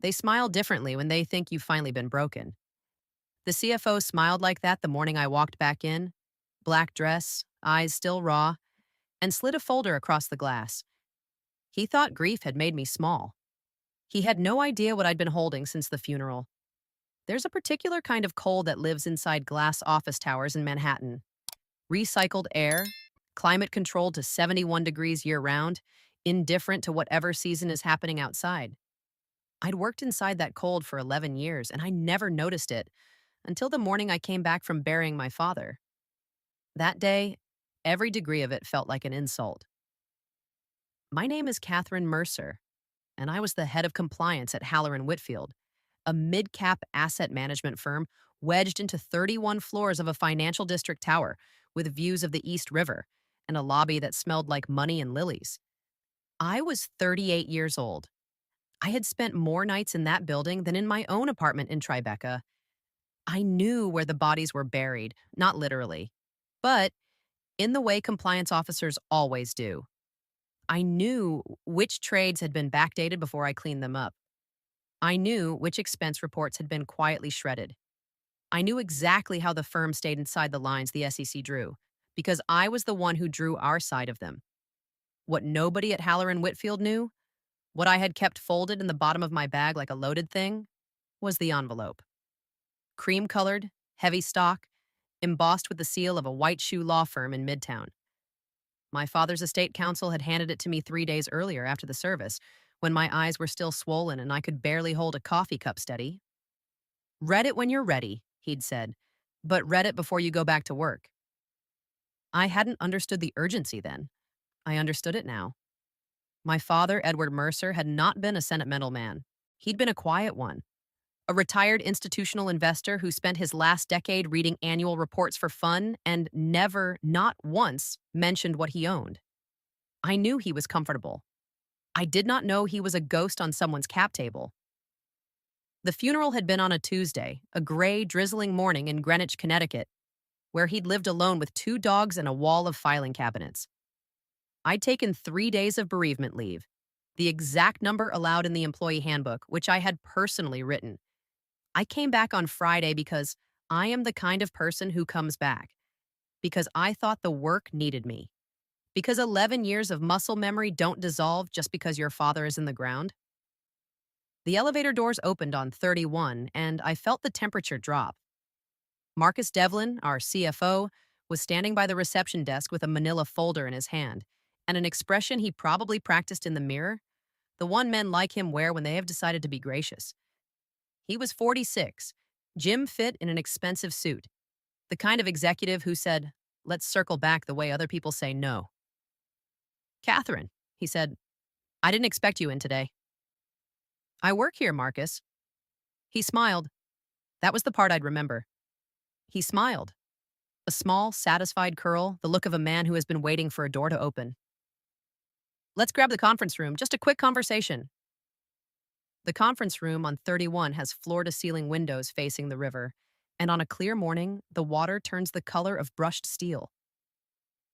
They smile differently when they think you've finally been broken. The CFO smiled like that the morning I walked back in, black dress, eyes still raw, and slid a folder across the glass. He thought grief had made me small. He had no idea what I'd been holding since the funeral. There's a particular kind of cold that lives inside glass office towers in Manhattan. Recycled air, climate controlled to 71 degrees year round, indifferent to whatever season is happening outside. I'd worked inside that cold for 11 years, and I never noticed it until the morning I came back from burying my father. That day, every degree of it felt like an insult. My name is Catherine Mercer, and I was the head of compliance at Haller and Whitfield, a mid-cap asset management firm wedged into 31 floors of a financial district tower with views of the East River and a lobby that smelled like money and lilies. I was 38 years old. I had spent more nights in that building than in my own apartment in Tribeca. I knew where the bodies were buried, not literally, but in the way compliance officers always do. I knew which trades had been backdated before I cleaned them up. I knew which expense reports had been quietly shredded. I knew exactly how the firm stayed inside the lines the SEC drew, because I was the one who drew our side of them. What nobody at Haller and Whitfield knew, what I had kept folded in the bottom of my bag like a loaded thing, was the envelope. Cream-colored, heavy stock, embossed with the seal of a white shoe law firm in Midtown. My father's estate counsel had handed it to me 3 days earlier after the service, when my eyes were still swollen and I could barely hold a coffee cup steady. "Read it when you're ready," he'd said, "but read it before you go back to work." I hadn't understood the urgency then. I understood it now. My father, Edward Mercer, had not been a sentimental man. He'd been a quiet one, a retired institutional investor who spent his last decade reading annual reports for fun and never, not once, mentioned what he owned. I knew he was comfortable. I did not know he was a ghost on someone's cap table. The funeral had been on a Tuesday, a gray, drizzling morning in Greenwich, Connecticut, where he'd lived alone with 2 dogs and a wall of filing cabinets. I'd taken 3 days of bereavement leave, the exact number allowed in the employee handbook, which I had personally written. I came back on Friday because I am the kind of person who comes back, because I thought the work needed me, because 11 years of muscle memory don't dissolve just because your father is in the ground. The elevator doors opened on 31, and I felt the temperature drop. Marcus Devlin, our CFO, was standing by the reception desk with a manila folder in his hand and an expression he probably practiced in the mirror, the one men like him wear when they have decided to be gracious. He was 46, gym fit in an expensive suit, the kind of executive who said, "Let's circle back the way other people say no." "Catherine," he said, "I didn't expect you in today." "I work here, Marcus." He smiled. That was the part I'd remember. He smiled. A small, satisfied curl, the look of a man who has been waiting for a door to open. "Let's grab the conference room, just a quick conversation." The conference room on 31 has floor-to-ceiling windows facing the river, and on a clear morning, the water turns the color of brushed steel.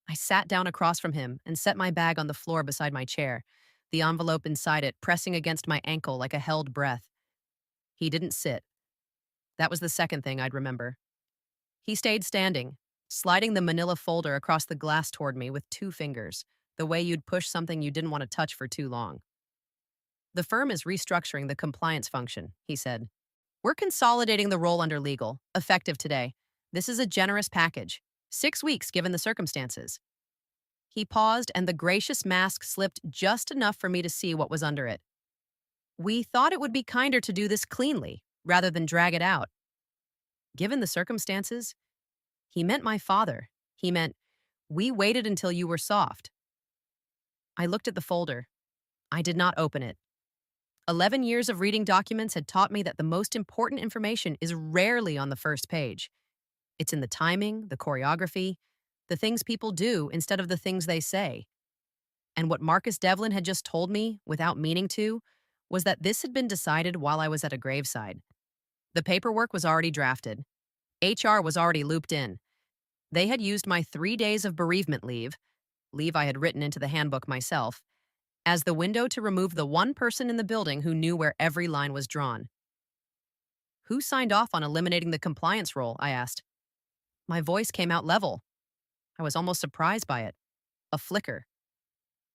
I sat down across from him and set my bag on the floor beside my chair, the envelope inside it pressing against my ankle like a held breath. He didn't sit. That was the second thing I'd remember. He stayed standing, sliding the manila folder across the glass toward me with 2 fingers, the way you'd push something you didn't want to touch for too long. "The firm is restructuring the compliance function," he said. "We're consolidating the role under legal, effective today. This is a generous package. 6 weeks given the circumstances." He paused, and the gracious mask slipped just enough for me to see what was under it. "We thought it would be kinder to do this cleanly, rather than drag it out." Given the circumstances, he meant my father. He meant, "We waited until you were soft." I looked at the folder. I did not open it. 11 years of reading documents had taught me that the most important information is rarely on the first page. It's in the timing, the choreography, the things people do instead of the things they say. And what Marcus Devlin had just told me, without meaning to, was that this had been decided while I was at a graveside. The paperwork was already drafted. HR was already looped in. They had used my 3 days of bereavement leave I had written into the handbook myself, as the window to remove the one person in the building who knew where every line was drawn. Who signed off on eliminating the compliance role? I asked. My voice came out level. I was almost surprised by it. A flicker.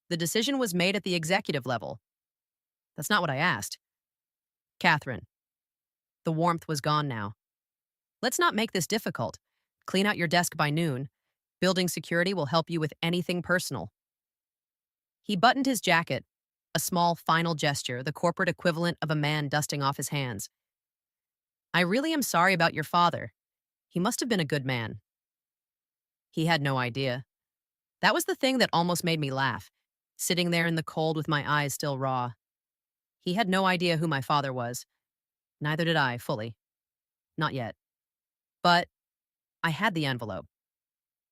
The decision was made at the executive level. That's not what I asked. Catherine. The warmth was gone now. Let's not make this difficult. Clean out your desk by noon. Building security will help you with anything personal. He buttoned his jacket, a small final gesture, the corporate equivalent of a man dusting off his hands. I really am sorry about your father. He must have been a good man. He had no idea. That was the thing that almost made me laugh, sitting there in the cold with my eyes still raw. He had no idea who my father was. Neither did I, fully. Not yet. But I had the envelope.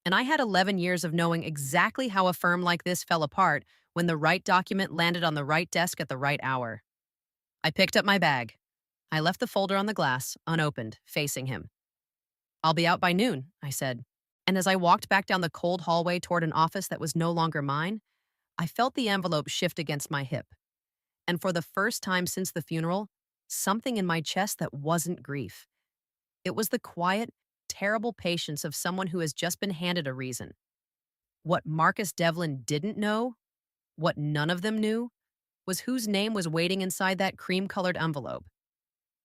And I had 11 years of knowing exactly how a firm like this fell apart when the right document landed on the right desk at the right hour. I picked up my bag. I left the folder on the glass, unopened, facing him. I'll be out by noon, I said. And as I walked back down the cold hallway toward an office that was no longer mine, I felt the envelope shift against my hip. And for the first time since the funeral, something in my chest that wasn't grief. It was the quiet, terrible patience of someone who has just been handed a reason. What Marcus Devlin didn't know, what none of them knew, was whose name was waiting inside that cream-colored envelope.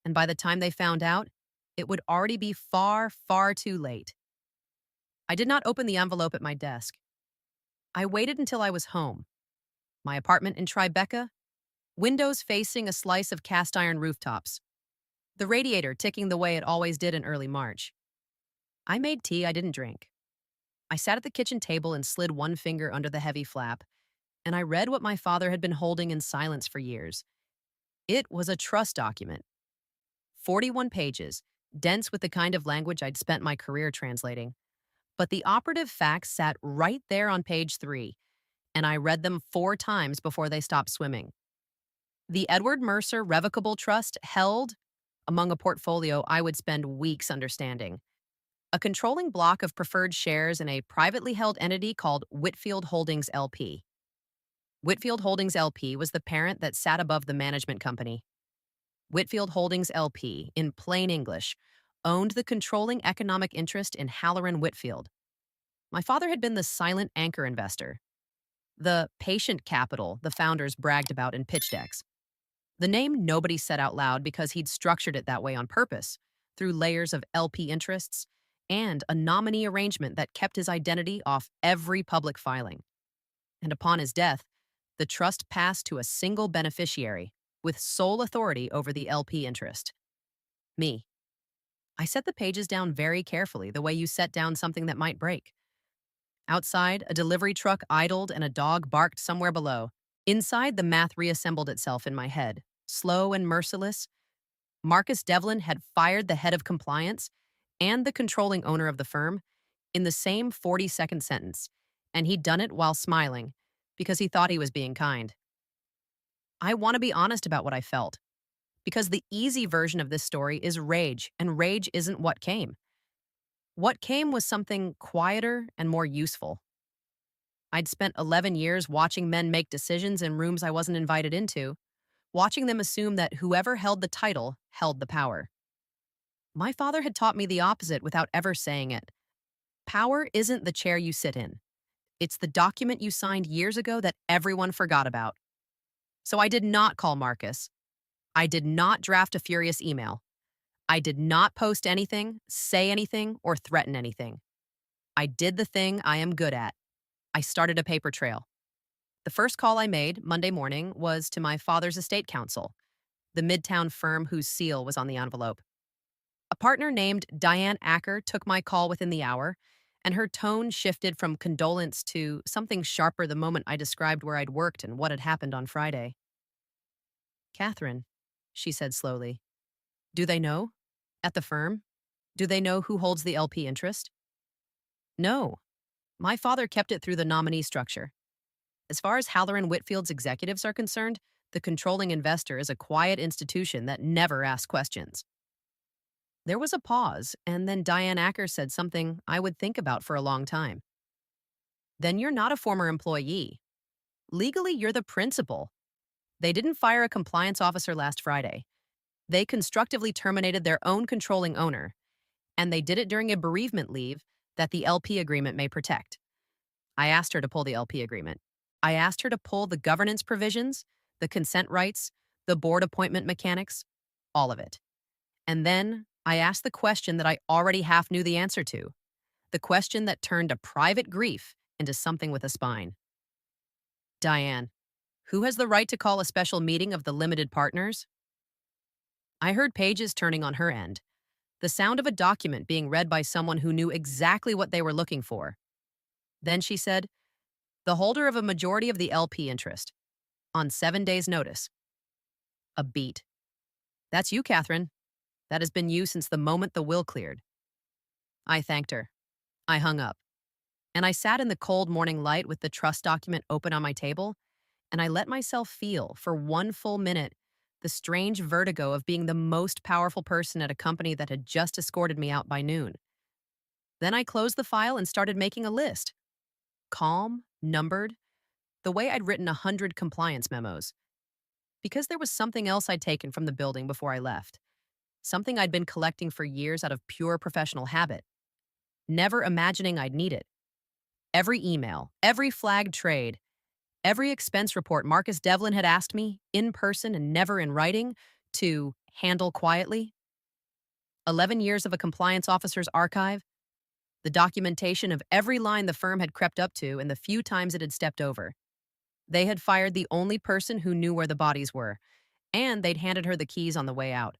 And by the time they found out, it would already be far, far too late. I did not open the envelope at my desk. I waited until I was home. My apartment in Tribeca, windows facing a slice of cast-iron rooftops, the radiator ticking the way it always did in early March. I made tea I didn't drink. I sat at the kitchen table and slid one finger under the heavy flap, and I read what my father had been holding in silence for years. It was a trust document. 41 pages, dense with the kind of language I'd spent my career translating. But the operative facts sat right there on page 3, and I read them 4 times before they stopped swimming. The Edward Mercer Revocable Trust held, among a portfolio I would spend weeks understanding, a controlling block of preferred shares in a privately held entity called Whitfield Holdings LP. Whitfield Holdings LP was the parent that sat above the management company. Whitfield Holdings LP, in plain English, owned the controlling economic interest in Halloran Whitfield. My father had been the silent anchor investor, the patient capital the founders bragged about in pitch decks. The name nobody said out loud because he'd structured it that way on purpose, through layers of LP interests and a nominee arrangement that kept his identity off every public filing. And upon his death, the trust passed to a single beneficiary with sole authority over the LP interest. Me. I set the pages down very carefully, the way you set down something that might break. Outside, a delivery truck idled and a dog barked somewhere below. Inside, the math reassembled itself in my head. Slow and merciless, Marcus Devlin had fired the head of compliance and the controlling owner of the firm in the same 40-second sentence, and he'd done it while smiling because he thought he was being kind. I want to be honest about what I felt, because the easy version of this story is rage, and rage isn't what came. What came was something quieter and more useful. I'd spent 11 years watching men make decisions in rooms I wasn't invited into, watching them assume that whoever held the title held the power. My father had taught me the opposite without ever saying it. Power isn't the chair you sit in. It's the document you signed years ago that everyone forgot about. So I did not call Marcus. I did not draft a furious email. I did not post anything, say anything, or threaten anything. I did the thing I am good at. I started a paper trail. The first call I made Monday morning was to my father's estate counsel, the Midtown firm whose seal was on the envelope. A partner named Diane Acker took my call within the hour, and her tone shifted from condolence to something sharper the moment I described where I'd worked and what had happened on Friday. "Catherine," she said slowly, "do they know? At the firm? Do they know who holds the LP interest?" "No. My father kept it through the nominee structure. As far as Halloran Whitfield's executives are concerned, the controlling investor is a quiet institution that never asks questions." There was a pause, and then Diane Acker said something I would think about for a long time. "Then you're not a former employee. Legally, you're the principal. They didn't fire a compliance officer last Friday. They constructively terminated their own controlling owner, and they did it during a bereavement leave that the LP agreement may protect. I asked her to pull the LP agreement. I asked her to pull the governance provisions, the consent rights, the board appointment mechanics, all of it. And then I asked the question that I already half knew the answer to, the question that turned a private grief into something with a spine. Diane, who has the right to call a special meeting of the limited partners? I heard pages turning on her end, the sound of a document being read by someone who knew exactly what they were looking for. Then she said, the holder of a majority of the LP interest, on 7 days' notice. A beat. That's you, Catherine. That has been you since the moment the will cleared. I thanked her. I hung up. And I sat in the cold morning light with the trust document open on my table, and I let myself feel, for one full minute, the strange vertigo of being the most powerful person at a company that had just escorted me out by noon. Then I closed the file and started making a list. Calm, numbered, the way I'd written 100 compliance memos. Because there was something else I'd taken from the building before I left. Something I'd been collecting for years out of pure professional habit. Never imagining I'd need it. Every email, every flagged trade, every expense report Marcus Devlin had asked me, in person and never in writing, to handle quietly. 11 years of a compliance officer's archive, the documentation of every line the firm had crept up to and the few times it had stepped over. They had fired the only person who knew where the bodies were, and they'd handed her the keys on the way out.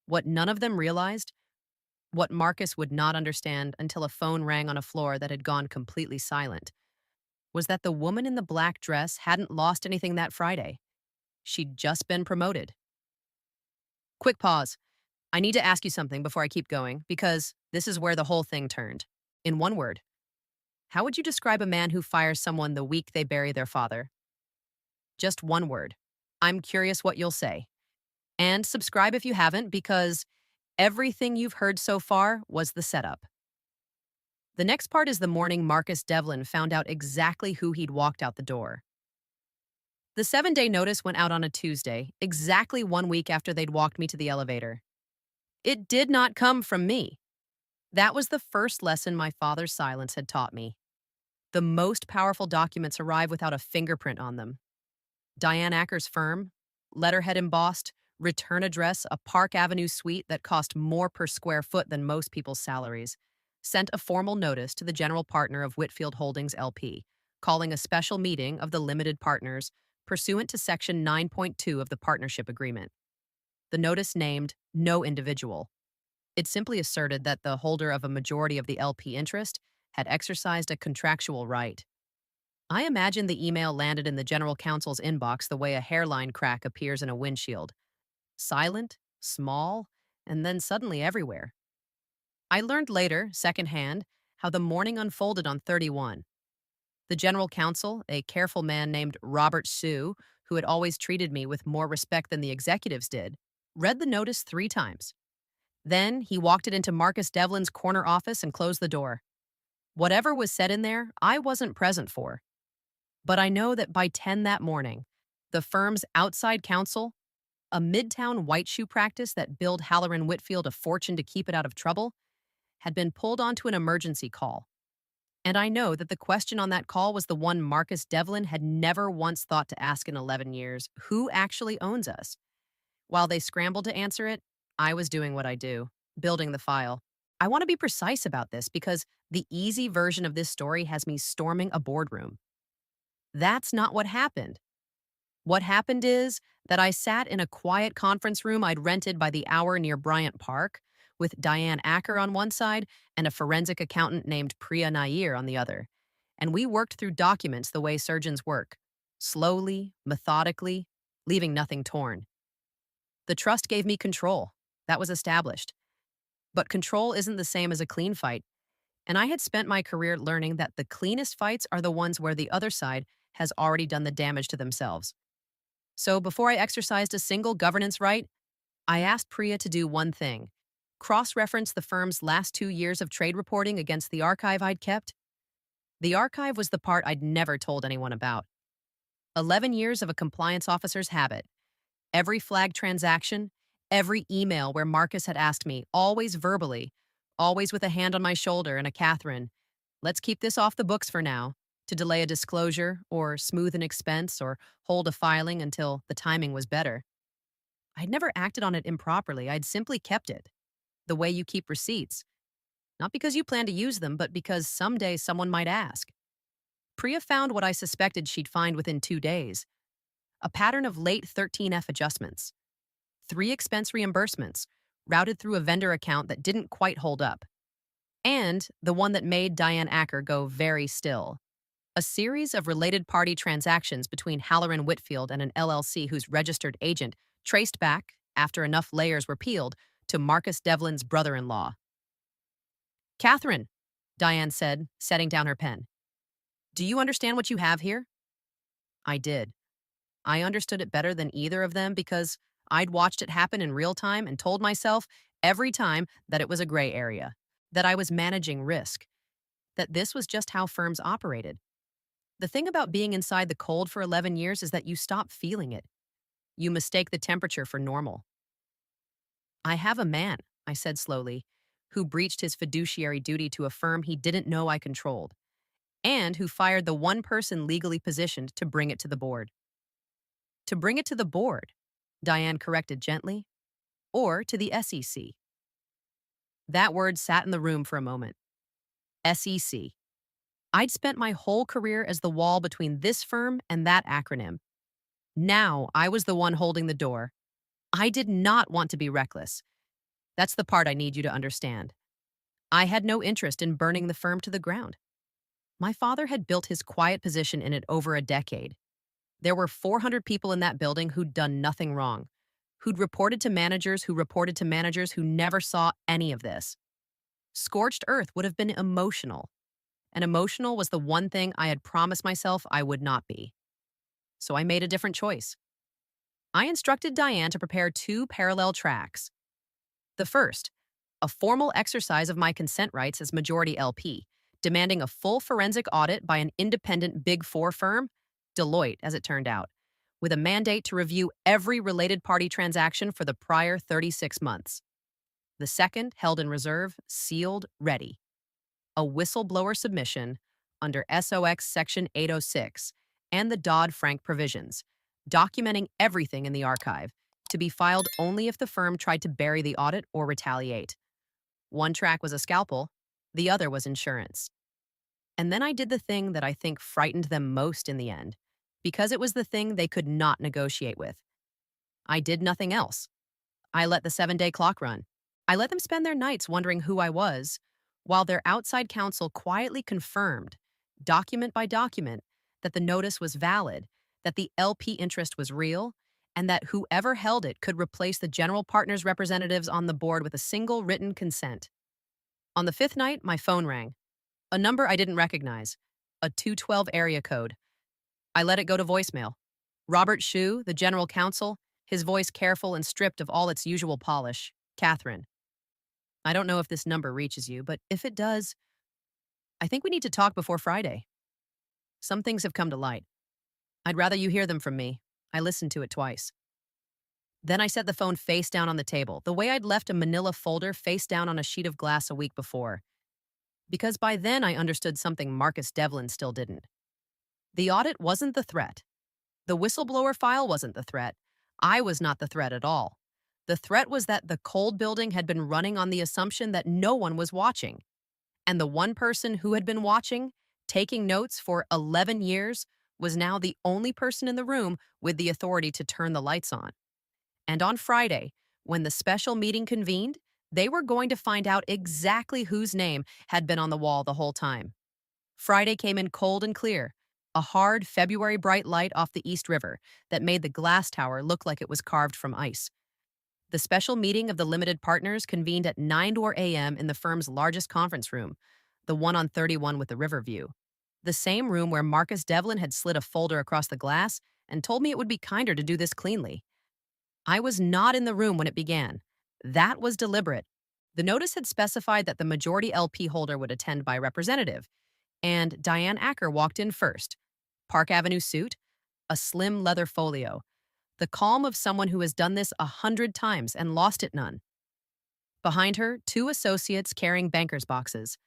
What none of them realized, what Marcus would not understand until a phone rang on a floor that had gone completely silent, was that the woman in the black dress hadn't lost anything that Friday. She'd just been promoted. Quick pause. I need to ask you something before I keep going, because this is where the whole thing turned. In one word, how would you describe a man who fires someone the week they bury their father? Just one word. I'm curious what you'll say. And subscribe if you haven't, because everything you've heard so far was the setup. The next part is the morning Marcus Devlin found out exactly who he'd walked out the door. The 7-day notice went out on a Tuesday, exactly 1 week after they'd walked me to the elevator. It did not come from me. That was the first lesson my father's silence had taught me. The most powerful documents arrive without a fingerprint on them. Diane Acker's firm, letterhead embossed, return address, a Park Avenue suite that cost more per square foot than most people's salaries, sent a formal notice to the general partner of Whitfield Holdings LP, calling a special meeting of the limited partners pursuant to Section 9.2 of the partnership agreement. The notice named no individual. It simply asserted that the holder of a majority of the LP interest had exercised a contractual right. I imagine the email landed in the general counsel's inbox the way a hairline crack appears in a windshield. Silent, small, and then suddenly everywhere. I learned later, secondhand, how the morning unfolded on 31. The general counsel, a careful man named Robert Sue, who had always treated me with more respect than the executives did, read the notice 3 times. Then he walked it into Marcus Devlin's corner office and closed the door. Whatever was said in there, I wasn't present for. But I know that by 10 that morning, the firm's outside counsel, a Midtown white shoe practice that billed Halloran Whitfield a fortune to keep it out of trouble, had been pulled onto an emergency call. And I know that the question on that call was the one Marcus Devlin had never once thought to ask in 11 years: who actually owns us? While they scrambled to answer it, I was doing what I do, building the file. I want to be precise about this because the easy version of this story has me storming a boardroom. That's not what happened. What happened is that I sat in a quiet conference room I'd rented by the hour near Bryant Park, with Diane Acker on one side and a forensic accountant named Priya Nair on the other. And we worked through documents the way surgeons work, slowly, methodically, leaving nothing torn. The trust gave me control. That was established. But control isn't the same as a clean fight. And I had spent my career learning that the cleanest fights are the ones where the other side has already done the damage to themselves. So before I exercised a single governance right, I asked Priya to do one thing: cross-reference the firm's last 2 years of trade reporting against the archive I'd kept. The archive was the part I'd never told anyone about. 11 years of a compliance officer's habit. Every flagged transaction, every email where Marcus had asked me, always verbally, always with a hand on my shoulder and a Catherine, let's keep this off the books for now, to delay a disclosure or smooth an expense or hold a filing until the timing was better. I'd never acted on it improperly. I'd simply kept it, the way you keep receipts. Not because you plan to use them, but because someday someone might ask. Priya found what I suspected she'd find within 2 days: a pattern of late 13F adjustments, 3 expense reimbursements routed through a vendor account that didn't quite hold up, and the one that made Diane Acker go very still. A series of related party transactions between Halloran Whitfield and an LLC whose registered agent traced back, after enough layers were peeled, to Marcus Devlin's brother-in-law. Catherine, Diane said, setting down her pen. Do you understand what you have here? I did. I understood it better than either of them because I'd watched it happen in real time and told myself every time that it was a gray area, that I was managing risk, that this was just how firms operated. The thing about being inside the cold for 11 years is that you stop feeling it. You mistake the temperature for normal. I have a man, I said slowly, who breached his fiduciary duty to a firm he didn't know I controlled, and who fired the one person legally positioned to bring it to the board. To bring it to the board, Diane corrected gently, or to the SEC. That word sat in the room for a moment. SEC. I'd spent my whole career as the wall between this firm and that acronym. Now I was the one holding the door. I did not want to be reckless. That's the part I need you to understand. I had no interest in burning the firm to the ground. My father had built his quiet position in it over a decade. There were 400 people in that building who'd done nothing wrong, who'd reported to managers who never saw any of this. Scorched earth would have been emotional, and emotional was the one thing I had promised myself I would not be. So I made a different choice. I instructed Diane to prepare 2 parallel tracks. The first, a formal exercise of my consent rights as majority LP, demanding a full forensic audit by an independent Big Four firm, Deloitte, as it turned out, with a mandate to review every related party transaction for the prior 36 months. The second, held in reserve, sealed, ready. A whistleblower submission under SOX Section 806 and the Dodd-Frank provisions, documenting everything in the archive, to be filed only if the firm tried to bury the audit or retaliate. One track was a scalpel, the other was insurance. And then I did the thing that I think frightened them most in the end, because it was the thing they could not negotiate with. I did nothing else. I let the 7-day clock run. I let them spend their nights wondering who I was, while their outside counsel quietly confirmed, document by document, that the notice was valid, that the LP interest was real, and that whoever held it could replace the general partner's representatives on the board with a single written consent. On the 5th night, my phone rang. A number I didn't recognize, a 212 area code. I let it go to voicemail. Robert Shue, the general counsel, his voice careful and stripped of all its usual polish. Catherine. I don't know if this number reaches you, but if it does, I think we need to talk before Friday. Some things have come to light. I'd rather you hear them from me. I listened to it twice. Then I set the phone face down on the table, the way I'd left a manila folder face down on a sheet of glass a week before. Because by then I understood something Marcus Devlin still didn't. The audit wasn't the threat. The whistleblower file wasn't the threat. I was not the threat at all. The threat was that the cold building had been running on the assumption that no one was watching. And the one person who had been watching, taking notes for 11 years, was now the only person in the room with the authority to turn the lights on. And on Friday, when the special meeting convened, they were going to find out exactly whose name had been on the wall the whole time. Friday came in cold and clear, a hard February bright light off the East River that made the glass tower look like it was carved from ice. The special meeting of the limited partners convened at 9 a.m. in the firm's largest conference room, the one on 31 with the river view. The same room where Marcus Devlin had slid a folder across the glass and told me it would be kinder to do this cleanly. I was not in the room when it began. That was deliberate. The notice had specified that the majority LP holder would attend by representative, and Diane Acker walked in first. Park Avenue suit, a slim leather folio, the calm of someone who has done this 100 times and lost it none. Behind her, two associates carrying banker's boxes.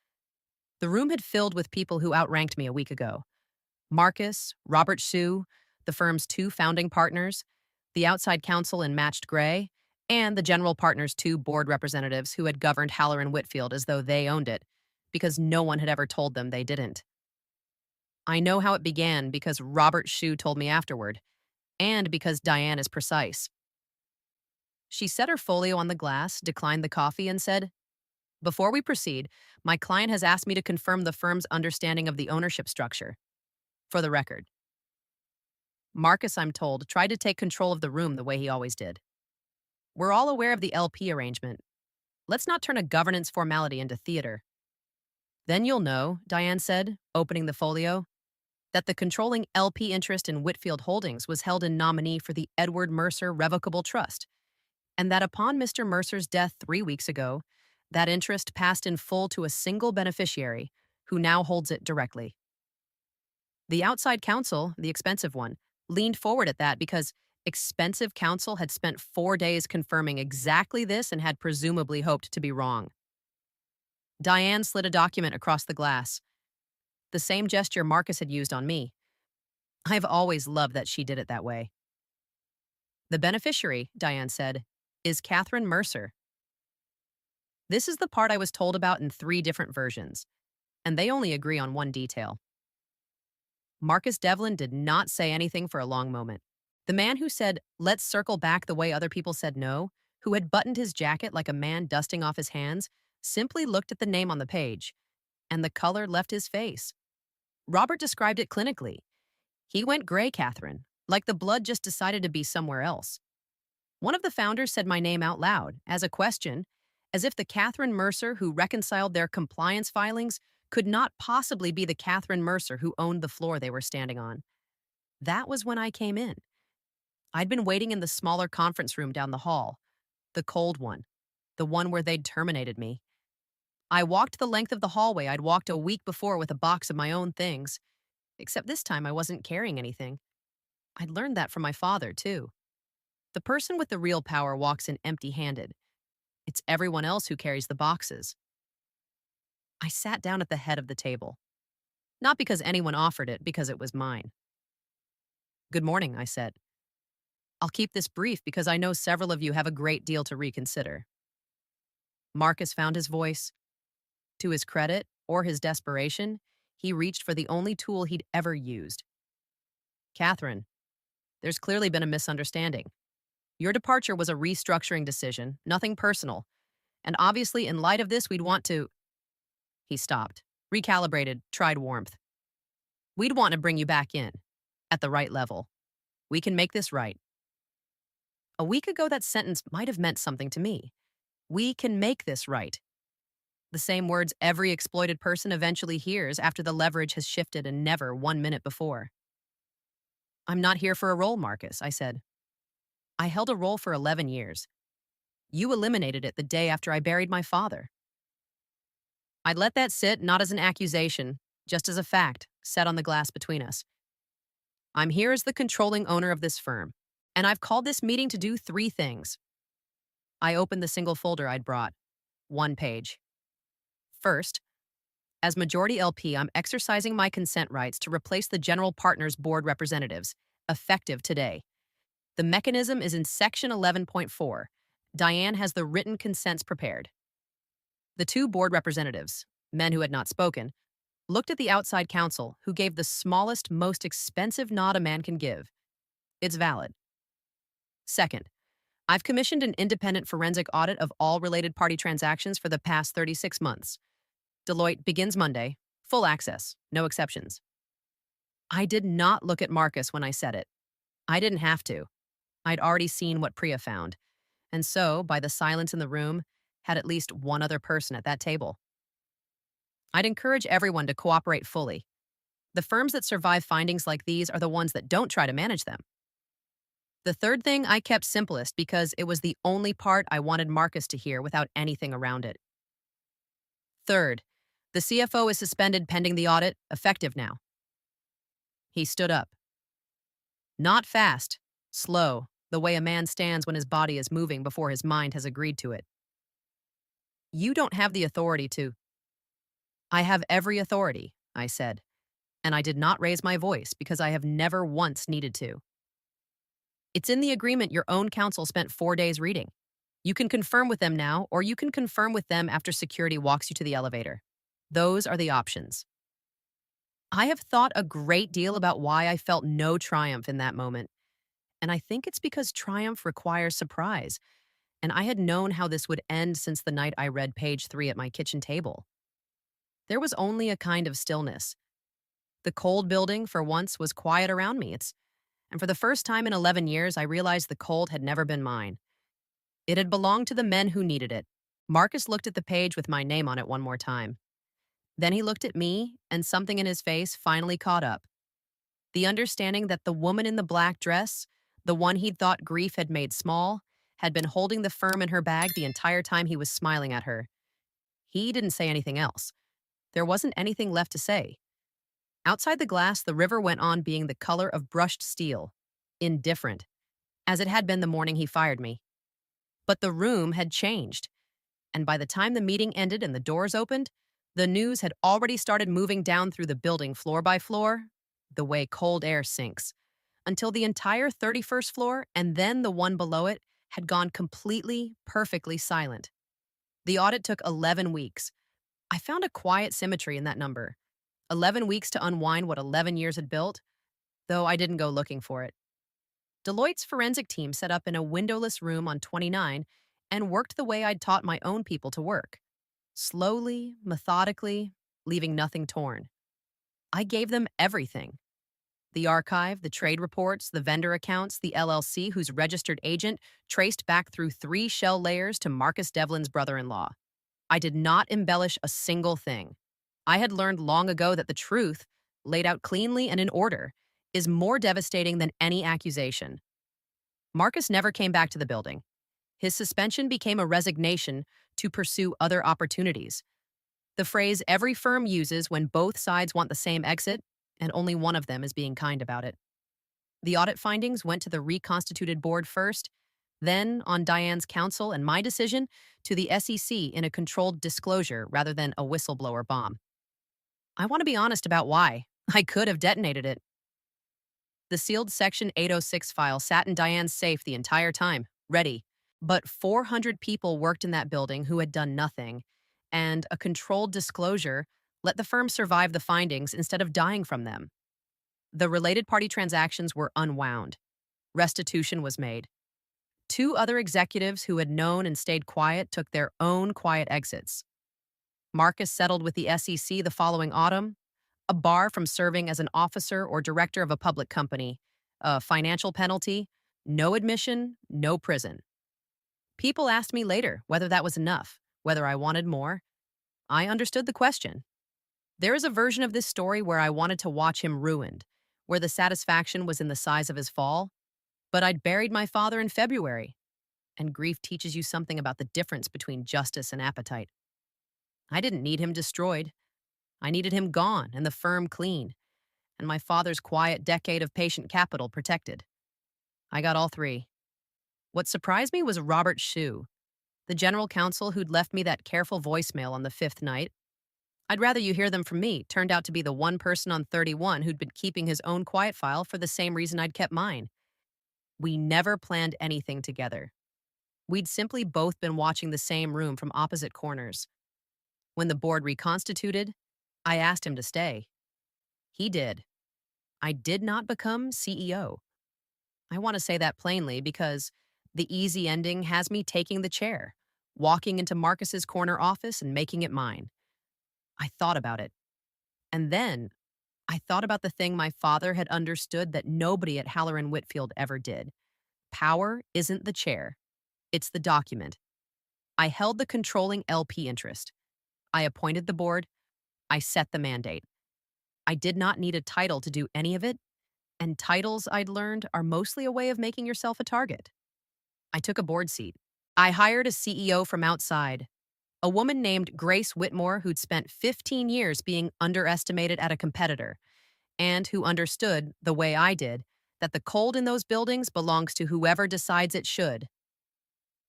The room had filled with people who outranked me a week ago. Marcus, Robert Sue, the firm's two founding partners, the outside counsel in matched gray, and the general partner's two board representatives who had governed Haller and Whitfield as though they owned it, because no one had ever told them they didn't. I know how it began because Robert Sue told me afterward, and because Diane is precise. She set her folio on the glass, declined the coffee, and said, "Before we proceed, my client has asked me to confirm the firm's understanding of the ownership structure. For the record, Marcus, I'm told, tried to take control of the room the way he always did. We're all aware of the LP arrangement. Let's not turn a governance formality into theater." "Then you'll know," Diane said, opening the folio, "that the controlling LP interest in Whitfield Holdings was held in nominee for the Edward Mercer Revocable Trust, and that upon Mr. Mercer's death 3 weeks ago, that interest passed in full to a single beneficiary, who now holds it directly." The outside counsel, the expensive one, leaned forward at that because expensive counsel had spent 4 days confirming exactly this and had presumably hoped to be wrong. Diane slid a document across the glass, the same gesture Marcus had used on me. I've always loved that she did it that way. "The beneficiary," Diane said, "is Catherine Mercer." This is the part I was told about in 3 different versions, and they only agree on one detail. Marcus Devlin did not say anything for a long moment. The man who said, "Let's circle back the way other people said no," who had buttoned his jacket like a man dusting off his hands, simply looked at the name on the page, and the color left his face. Robert described it clinically. He went gray, Catherine, like the blood just decided to be somewhere else. One of the founders said my name out loud, as a question, as if the Catherine Mercer who reconciled their compliance filings could not possibly be the Catherine Mercer who owned the floor they were standing on. That was when I came in. I'd been waiting in the smaller conference room down the hall, the cold one, the one where they'd terminated me. I walked the length of the hallway I'd walked a week before with a box of my own things, except this time I wasn't carrying anything. I'd learned that from my father, too. The person with the real power walks in empty-handed. It's everyone else who carries the boxes. I sat down at the head of the table. Not because anyone offered it, because it was mine. "Good morning," I said. "I'll keep this brief because I know several of you have a great deal to reconsider." Marcus found his voice. To his credit, or his desperation, he reached for the only tool he'd ever used. "Catherine, there's clearly been a misunderstanding. Your departure was a restructuring decision, nothing personal. And obviously, in light of this, we'd want to—" He stopped, recalibrated, tried warmth. "We'd want to bring you back in, at the right level. We can make this right." A week ago, that sentence might have meant something to me. We can make this right. The same words every exploited person eventually hears after the leverage has shifted and never 1 minute before. "I'm not here for a role, Marcus," I said. "I held a role for 11 years. You eliminated it the day after I buried my father." I'd let that sit not as an accusation, just as a fact set on the glass between us. "I'm here as the controlling owner of this firm, and I've called this meeting to do 3 things. I opened the single folder I'd brought. 1 page. "First, as majority LP, I'm exercising my consent rights to replace the general partner's board representatives, effective today. The mechanism is in Section 11.4. Diane has the written consents prepared." The two board representatives, men who had not spoken, looked at the outside counsel, who gave the smallest, most expensive nod a man can give. "It's valid." "Second, I've commissioned an independent forensic audit of all related party transactions for the past 36 months. Deloitte begins Monday. Full access, no exceptions." I did not look at Marcus when I said it. I didn't have to. I'd already seen what Priya found, and so, by the silence in the room, had at least one other person at that table. I'd encourage everyone to cooperate fully. The firms that survive findings like these are the ones that don't try to manage them. The third thing I kept simplest because it was the only part I wanted Marcus to hear without anything around it. "Third, the CFO is suspended pending the audit, effective now." He stood up. Not fast, slow, the way a man stands when his body is moving before his mind has agreed to it. You don't have the authority to. I have every authority, I said, and I did not raise my voice because I have never once needed to. It's in the agreement your own counsel spent 4 days reading. You can confirm with them now, or you can confirm with them after security walks you to the elevator. Those are the options. I have thought a great deal about why I felt no triumph in that moment, and I think it's because triumph requires surprise, and I had known how this would end since the night I read page 3 at my kitchen table. There was only a kind of stillness. The cold building, for once, was quiet around me. And for the first time in 11 years, I realized the cold had never been mine. It had belonged to the men who needed it. Marcus looked at the page with my name on it one more time. Then he looked at me, and something in his face finally caught up. The understanding that the woman in the black dress, the one he'd thought grief had made small, had been holding the firm in her bag the entire time he was smiling at her. He didn't say anything else. There wasn't anything left to say. Outside the glass, the river went on being the color of brushed steel, indifferent, as it had been the morning he fired me. But the room had changed, and by the time the meeting ended and the doors opened, the news had already started moving down through the building floor by floor, the way cold air sinks, until the entire 31st floor and then the one below it had gone completely, perfectly silent. The audit took 11 weeks. I found a quiet symmetry in that number. 11 weeks to unwind what 11 years had built, though I didn't go looking for it. Deloitte's forensic team set up in a windowless room on 29 and worked the way I'd taught my own people to work. Slowly, methodically, leaving nothing torn. I gave them everything. The archive, the trade reports, the vendor accounts, the LLC whose registered agent traced back through 3 shell layers to Marcus Devlin's brother-in-law. I did not embellish a single thing. I had learned long ago that the truth, laid out cleanly and in order, is more devastating than any accusation. Marcus never came back to the building. His suspension became a resignation to pursue other opportunities. The phrase every firm uses when both sides want the same exit, and only one of them is being kind about it. The audit findings went to the reconstituted board first, then, on Diane's counsel and my decision, to the SEC in a controlled disclosure rather than a whistleblower bomb. I want to be honest about why. I could have detonated it. The sealed Section 806 file sat in Diane's safe the entire time, ready. But 400 people worked in that building who had done nothing, and a controlled disclosure let the firm survive the findings instead of dying from them. The related party transactions were unwound. Restitution was made. 2 other executives who had known and stayed quiet took their own quiet exits. Marcus settled with the SEC the following autumn, a bar from serving as an officer or director of a public company, a financial penalty, no admission, no prison. People asked me later whether that was enough, whether I wanted more. I understood the question. There is a version of this story where I wanted to watch him ruined, where the satisfaction was in the size of his fall, but I'd buried my father in February, and grief teaches you something about the difference between justice and appetite. I didn't need him destroyed. I needed him gone and the firm clean, and my father's quiet decade of patient capital protected. I got all 3. What surprised me was Robert Shue, the general counsel who'd left me that careful voicemail on the 5th night. I'd rather you hear them from me turned out to be the one person on 31 who'd been keeping his own quiet file for the same reason I'd kept mine. We never planned anything together. We'd simply both been watching the same room from opposite corners. When the board reconstituted, I asked him to stay. He did. I did not become CEO. I want to say that plainly because the easy ending has me taking the chair, walking into Marcus's corner office and making it mine. I thought about it. And then I thought about the thing my father had understood that nobody at Halloran Whitfield ever did. Power isn't the chair. It's the document. I held the controlling LP interest. I appointed the board. I set the mandate. I did not need a title to do any of it, and titles, I'd learned, are mostly a way of making yourself a target. I took a board seat. I hired a CEO from outside, a woman named Grace Whitmore who'd spent 15 years being underestimated at a competitor, and who understood, the way I did, that the cold in those buildings belongs to whoever decides it should.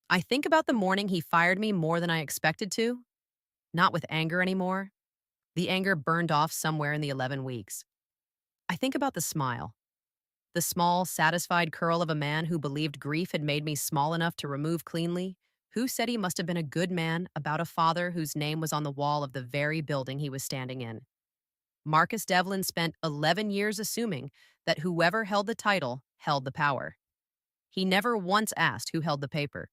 I think about the morning he fired me more than I expected to, not with anger anymore. The anger burned off somewhere in the 11 weeks. I think about the smile, the small, satisfied curl of a man who believed grief had made me small enough to remove cleanly, who said he must have been a good man about a father whose name was on the wall of the very building he was standing in. Marcus Devlin spent 11 years assuming that whoever held the title held the power. He never once asked who held the paper.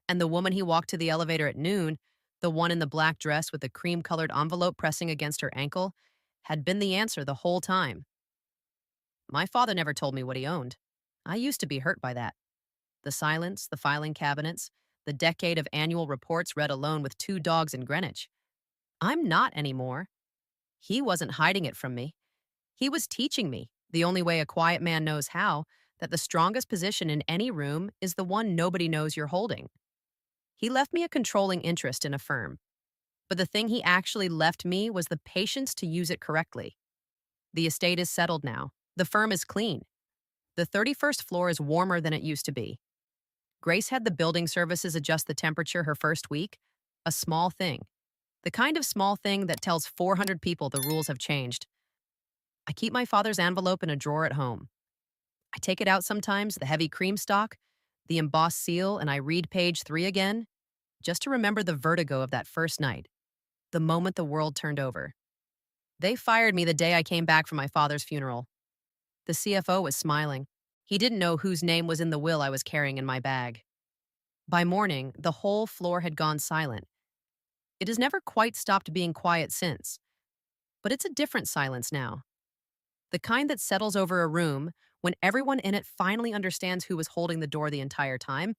And the woman he walked to the elevator at noon, the one in the black dress with the cream-colored envelope pressing against her ankle, had been the answer the whole time. My father never told me what he owned. I used to be hurt by that. The silence, the filing cabinets, the decade of annual reports read alone with 2 dogs in Greenwich. I'm not anymore. He wasn't hiding it from me. He was teaching me, the only way a quiet man knows how, that the strongest position in any room is the one nobody knows you're holding. He left me a controlling interest in a firm, but the thing he actually left me was the patience to use it correctly. The estate is settled now. The firm is clean. The 31st floor is warmer than it used to be. Grace had the building services adjust the temperature her first week, a small thing. The kind of small thing that tells 400 people the rules have changed. I keep my father's envelope in a drawer at home. I take it out sometimes, the heavy cream stock, the embossed seal, and I read page 3 again, just to remember the vertigo of that first night, the moment the world turned over. They fired me the day I came back from my father's funeral. The CFO was smiling. He didn't know whose name was in the will I was carrying in my bag. By morning, the whole floor had gone silent. It has never quite stopped being quiet since, but it's a different silence now. The kind that settles over a room when everyone in it finally understands who was holding the door the entire time,